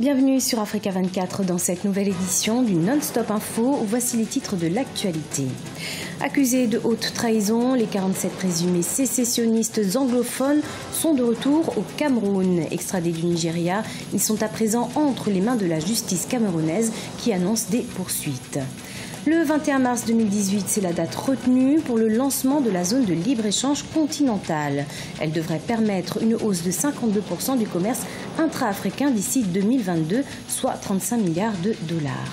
Bienvenue sur Africa 24 dans cette nouvelle édition du Non-Stop Info où voici les titres de l'actualité. Accusés de haute trahison, les 47 présumés sécessionnistes anglophones sont de retour au Cameroun. Extradés du Nigeria, ils sont à présent entre les mains de la justice camerounaise qui annonce des poursuites. Le 21 mars 2018, c'est la date retenue pour le lancement de la zone de libre-échange continentale. Elle devrait permettre une hausse de 52% du commerce intra-africain d'ici 2022, soit 35 milliards de dollars.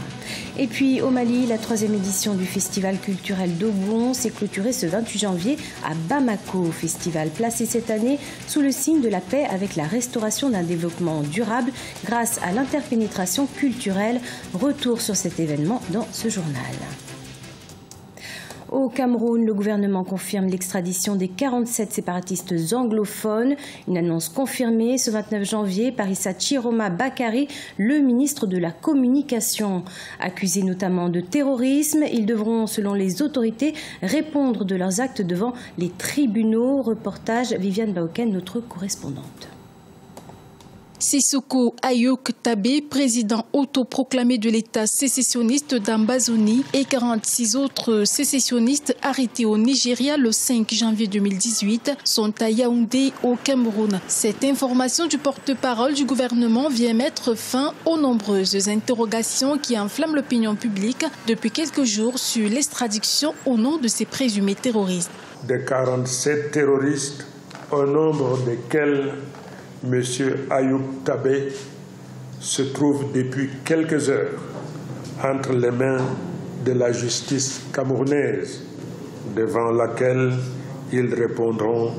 Et puis au Mali, la 3e édition du festival culturel d'Obon s'est clôturée ce 28 janvier à Bamako. Festival placé cette année sous le signe de la paix avec la restauration d'un développement durable grâce à l'interpénétration culturelle. Retour sur cet événement dans ce journal. Au Cameroun, le gouvernement confirme l'extradition des 47 séparatistes anglophones. Une annonce confirmée ce 29 janvier par Issa Chiroma Bakary, le ministre de la Communication. Accusés notamment de terrorisme, ils devront, selon les autorités, répondre de leurs actes devant les tribunaux. Reportage Viviane Baoken, notre correspondante. Sissoko Ayok Tabé, président autoproclamé de l'État sécessionniste d'Ambazonie, et 46 autres sécessionnistes arrêtés au Nigeria le 5 janvier 2018 sont à Yaoundé au Cameroun. Cette information du porte-parole du gouvernement vient mettre fin aux nombreuses interrogations qui enflamment l'opinion publique depuis quelques jours sur l'extradition au nom de ces présumés terroristes. De 47 terroristes, au nombre desquels M. Ayok Tabé se trouve depuis quelques heures entre les mains de la justice camerounaise, devant laquelle ils répondront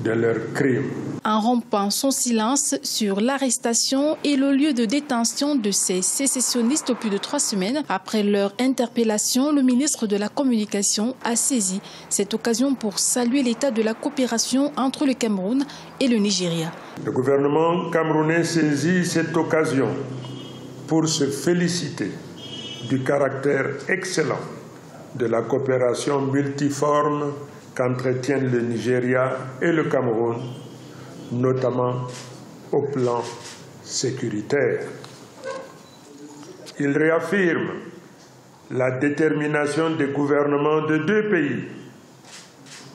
de leurs crimes. En rompant son silence sur l'arrestation et le lieu de détention de ces sécessionnistes plus de 3 semaines après leur interpellation, le ministre de la Communication a saisi cette occasion pour saluer l'état de la coopération entre le Cameroun et le Nigeria. Le gouvernement camerounais saisit cette occasion pour se féliciter du caractère excellent de la coopération multiforme qu'entretiennent le Nigeria et le Cameroun, notamment au plan sécuritaire. Il réaffirme la détermination des gouvernements de 2 pays,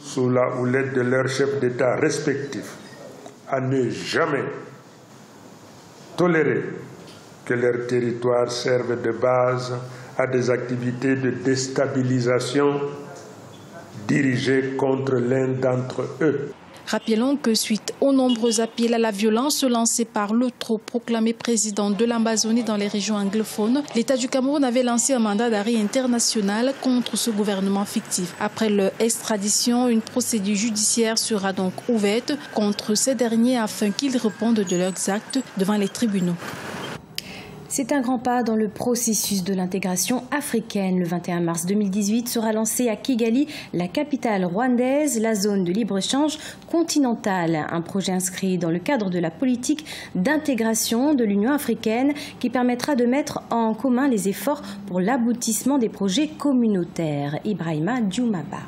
sous la houlette de leurs chefs d'État respectifs, à ne jamais tolérer que leur territoire serve de base à des activités de déstabilisation dirigées contre l'un d'entre eux. Rappelons que suite aux nombreux appels à la violence lancés par l'autoproclamé président de l'Amazonie dans les régions anglophones, l'État du Cameroun avait lancé un mandat d'arrêt international contre ce gouvernement fictif. Après leur extradition, une procédure judiciaire sera donc ouverte contre ces derniers afin qu'ils répondent de leurs actes devant les tribunaux. C'est un grand pas dans le processus de l'intégration africaine. Le 21 mars 2018 sera lancée à Kigali, la capitale rwandaise, la zone de libre-échange continentale. Un projet inscrit dans le cadre de la politique d'intégration de l'Union africaine qui permettra de mettre en commun les efforts pour l'aboutissement des projets communautaires. Ibrahima Dioumaba.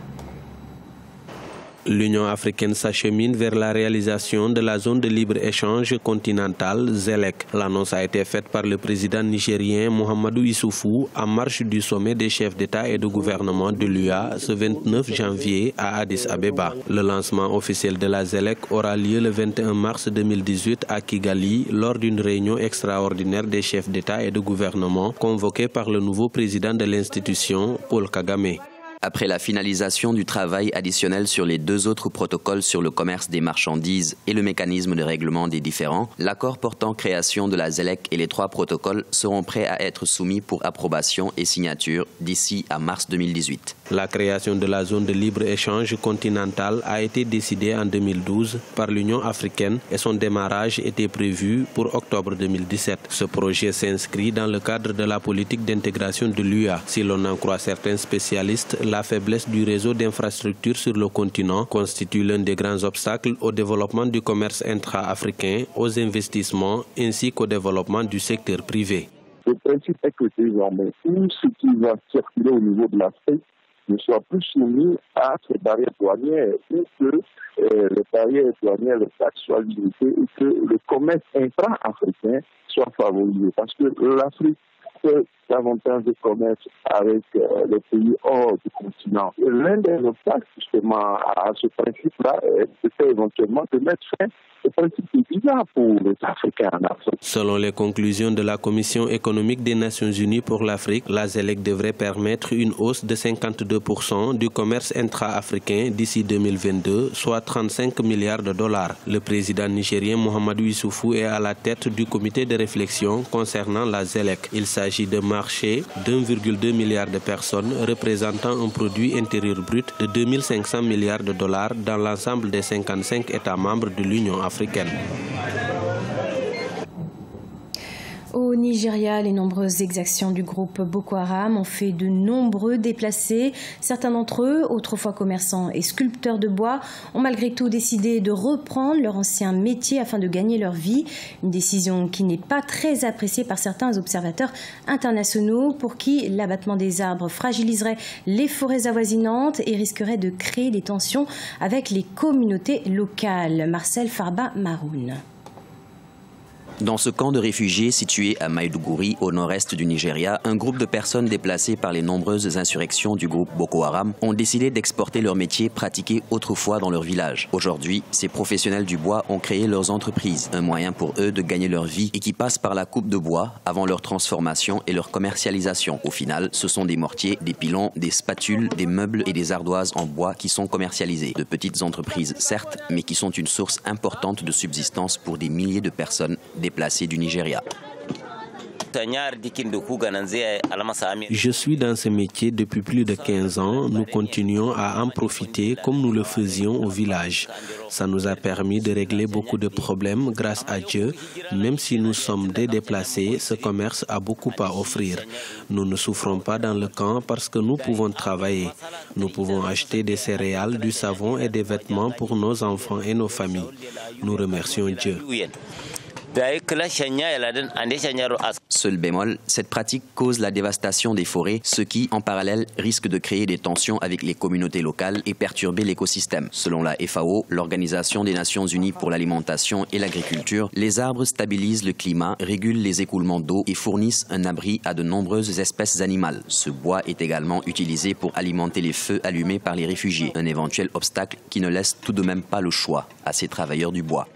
L'Union africaine s'achemine vers la réalisation de la zone de libre-échange continentale ZELEC. L'annonce a été faite par le président nigérien Mahamadou Issoufou en marge du sommet des chefs d'État et de gouvernement de l'UA ce 29 janvier à Addis Abeba. Le lancement officiel de la ZELEC aura lieu le 21 mars 2018 à Kigali lors d'une réunion extraordinaire des chefs d'État et de gouvernement convoquée par le nouveau président de l'institution, Paul Kagame. Après la finalisation du travail additionnel sur les 2 autres protocoles sur le commerce des marchandises et le mécanisme de règlement des différends, l'accord portant création de la ZELEC et les 3 protocoles seront prêts à être soumis pour approbation et signature d'ici à mars 2018. La création de la zone de libre-échange continentale a été décidée en 2012 par l'Union africaine et son démarrage était prévu pour octobre 2017. Ce projet s'inscrit dans le cadre de la politique d'intégration de l'UA. Si l'on en croit certains spécialistes, la faiblesse du réseau d'infrastructures sur le continent constitue l'un des grands obstacles au développement du commerce intra-africain, aux investissements ainsi qu'au développement du secteur privé. Le principe est que désormais, tout ce qui va circuler au niveau de l'Afrique ne soient plus soumis à ces barrières douanières, ou que les barrières douanières, les taxes soient limitées et que le commerce intra-africain soit favorisé. Parce que l'Afrique fait davantage de commerce avec les pays hors du continent. L'un des obstacles justement à ce principe-là, c'était éventuellement de mettre fin au principe de visa pour les Africains en Afrique. Selon les conclusions de la Commission économique des Nations Unies pour l'Afrique, la ZLEC devrait permettre une hausse de 52% du commerce intra-africain d'ici 2022, soit 35 milliards de dollars. Le président nigérien Mohamedou Issoufou est à la tête du comité de réflexion concernant la ZLEC. Il s'agit de marché d'1,2 milliard de personnes, représentant un produit intérieur brut de 2500 milliards de dollars dans l'ensemble des 55 États membres de l'Union africaine. Au Nigeria, les nombreuses exactions du groupe Boko Haram ont fait de nombreux déplacés. Certains d'entre eux, autrefois commerçants et sculpteurs de bois, ont malgré tout décidé de reprendre leur ancien métier afin de gagner leur vie. Une décision qui n'est pas très appréciée par certains observateurs internationaux pour qui l'abattement des arbres fragiliserait les forêts avoisinantes et risquerait de créer des tensions avec les communautés locales. Marcel Farba Maroun. Dans ce camp de réfugiés situé à Maiduguri, au nord-est du Nigeria, un groupe de personnes déplacées par les nombreuses insurrections du groupe Boko Haram ont décidé d'exporter leur métier pratiqué autrefois dans leur village. Aujourd'hui, ces professionnels du bois ont créé leurs entreprises, un moyen pour eux de gagner leur vie et qui passe par la coupe de bois avant leur transformation et leur commercialisation. Au final, ce sont des mortiers, des pilons, des spatules, des meubles et des ardoises en bois qui sont commercialisés. De petites entreprises, certes, mais qui sont une source importante de subsistance pour des milliers de personnes déplacés du Nigeria. Je suis dans ce métier depuis plus de 15 ans. Nous continuons à en profiter comme nous le faisions au village. Ça nous a permis de régler beaucoup de problèmes grâce à Dieu. Même si nous sommes des déplacés, ce commerce a beaucoup à offrir. Nous ne souffrons pas dans le camp parce que nous pouvons travailler. Nous pouvons acheter des céréales, du savon et des vêtements pour nos enfants et nos familles. Nous remercions Dieu. Seul bémol, cette pratique cause la dévastation des forêts, ce qui, en parallèle, risque de créer des tensions avec les communautés locales et perturber l'écosystème. Selon la FAO, l'Organisation des Nations Unies pour l'alimentation et l'agriculture, les arbres stabilisent le climat, régulent les écoulements d'eau et fournissent un abri à de nombreuses espèces animales. Ce bois est également utilisé pour alimenter les feux allumés par les réfugiés, un éventuel obstacle qui ne laisse tout de même pas le choix à ces travailleurs du bois.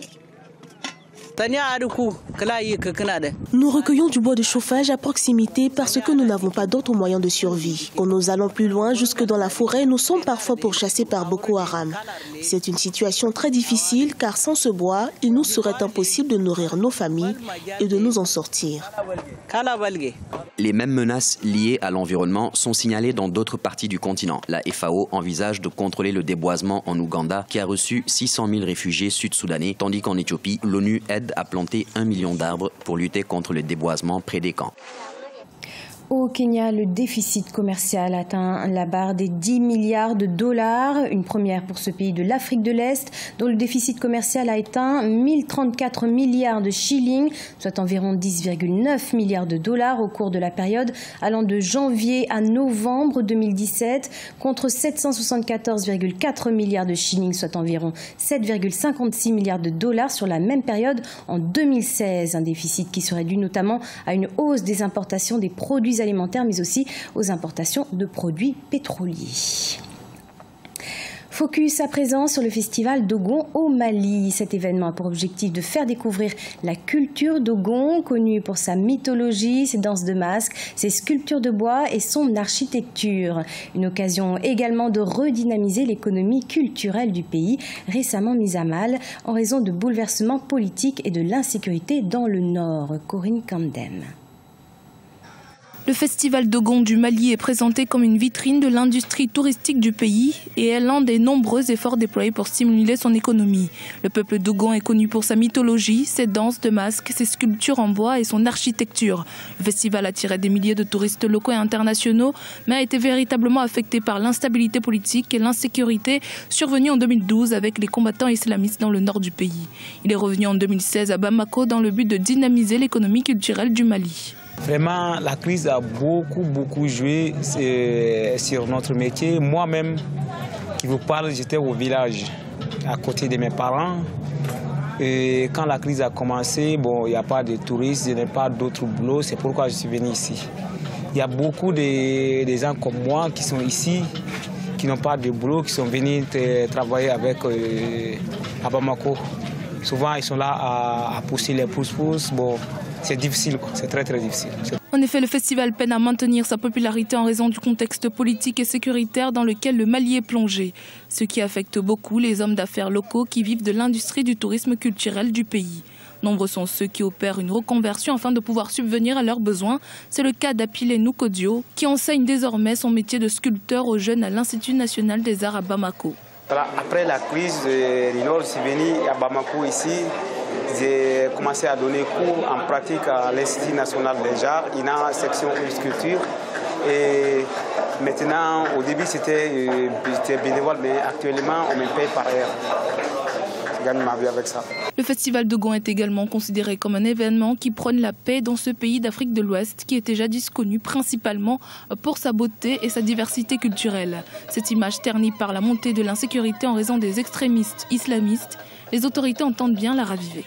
Nous recueillons du bois de chauffage à proximité parce que nous n'avons pas d'autres moyens de survie. Quand nous allons plus loin, jusque dans la forêt, nous sommes parfois pourchassés par Boko Haram. C'est une situation très difficile car sans ce bois, il nous serait impossible de nourrir nos familles et de nous en sortir. Les mêmes menaces liées à l'environnement sont signalées dans d'autres parties du continent. La FAO envisage de contrôler le déboisement en Ouganda qui a reçu 600 000 réfugiés sud-soudanais, tandis qu'en Éthiopie, l'ONU aide à planter 1 million d'arbres pour lutter contre le déboisement près des camps. Au Kenya, le déficit commercial atteint la barre des 10 milliards de dollars, une première pour ce pays de l'Afrique de l'Est, dont le déficit commercial a atteint 1034 milliards de shillings, soit environ 10,9 milliards de dollars au cours de la période allant de janvier à novembre 2017, contre 774,4 milliards de shillings, soit environ 7,56 milliards de dollars sur la même période en 2016. Un déficit qui serait dû notamment à une hausse des importations des produits alimentaires, mais aussi aux importations de produits pétroliers. Focus à présent sur le festival Dogon au Mali. Cet événement a pour objectif de faire découvrir la culture Dogon, connue pour sa mythologie, ses danses de masques, ses sculptures de bois et son architecture. Une occasion également de redynamiser l'économie culturelle du pays, récemment mise à mal en raison de bouleversements politiques et de l'insécurité dans le nord. Corinne Kandem. Le festival Dogon du Mali est présenté comme une vitrine de l'industrie touristique du pays et est l'un des nombreux efforts déployés pour stimuler son économie. Le peuple Dogon est connu pour sa mythologie, ses danses de masques, ses sculptures en bois et son architecture. Le festival attirait des milliers de touristes locaux et internationaux, mais a été véritablement affecté par l'instabilité politique et l'insécurité survenue en 2012 avec les combattants islamistes dans le nord du pays. Il est revenu en 2016 à Bamako dans le but de dynamiser l'économie culturelle du Mali. Vraiment, la crise a beaucoup joué sur notre métier. Moi-même, qui vous parle, j'étais au village, à côté de mes parents. Et quand la crise a commencé, bon, il n'y a pas de touristes, il n'y a pas d'autres boulots, c'est pourquoi je suis venu ici. Il y a beaucoup de gens comme moi qui sont ici, qui n'ont pas de boulot, qui sont venus travailler avec à Bamako. Souvent, ils sont là à pousser les pouces-pouces. Bon, c'est difficile, c'est très difficile. En effet, le festival peine à maintenir sa popularité en raison du contexte politique et sécuritaire dans lequel le Mali est plongé, ce qui affecte beaucoup les hommes d'affaires locaux qui vivent de l'industrie du tourisme culturel du pays. Nombreux sont ceux qui opèrent une reconversion afin de pouvoir subvenir à leurs besoins. C'est le cas d'Apile Nukodio, qui enseigne désormais son métier de sculpteur aux jeunes à l'Institut national des arts à Bamako. Après la crise du Nord, je suis venu à Bamako ici. J'ai commencé à donner cours en pratique à l'Institut national des arts, il y a une section de sculpture. Et maintenant, au début, c'était bénévole, mais actuellement, on me paye par heure. Je gagne ma vie avec ça. Le festival de Gouin est également considéré comme un événement qui prône la paix dans ce pays d'Afrique de l'Ouest qui était jadis connu principalement pour sa beauté et sa diversité culturelle. Cette image ternie par la montée de l'insécurité en raison des extrémistes islamistes, les autorités entendent bien la raviver.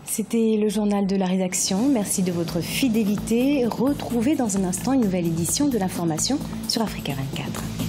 C'était le journal de la rédaction. Merci de votre fidélité. Retrouvez dans un instant une nouvelle édition de l'information sur Africa 24.